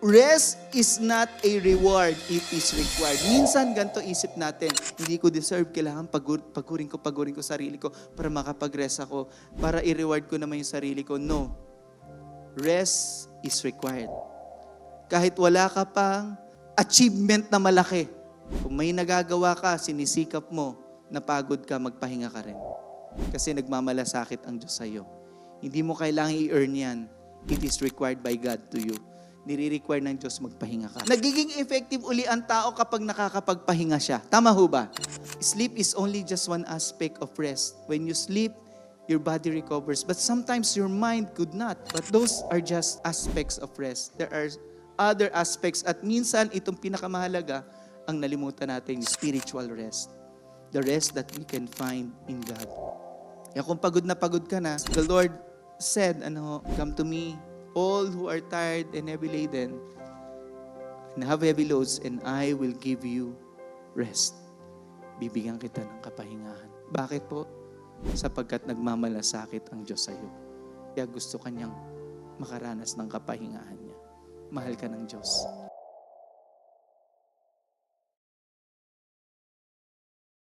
Rest is not a reward, it is required. Minsan ganito isip natin, hindi ko deserve, kailangan pagurin ko sarili ko para makapag-rest ako, para i-reward ko naman yung sarili ko. No. Rest is required. Kahit wala ka pang achievement na malaki, kung may nagagawa ka, sinisikap mo, napagod ka, magpahinga ka rin. Kasi nagmamalasakit ang Diyos sa'yo. Hindi mo kailangang i-earn yan. It is required by God to you. Nire-require ng Diyos magpahinga ka. Nagiging effective uli ang tao kapag nakakapagpahinga siya. Tama ho ba? Sleep is only just one aspect of rest. When you sleep, your body recovers. But sometimes your mind could not. But those are just aspects of rest. There are other aspects. At minsan, itong pinakamahalaga, ang nalimutan natin, yung spiritual rest. The rest that we can find in God. Kaya kung pagod na pagod ka na, the Lord said, come to me, all who are tired and heavy laden, and have heavy loads, and I will give you rest. Bibigyan kita ng kapahingahan. Bakit po? Sapagkat nagmamalasakit ang Diyos sa iyo. Kaya gusto kanyang makaranas ng kapahingahan niya. Mahal ka ng Diyos.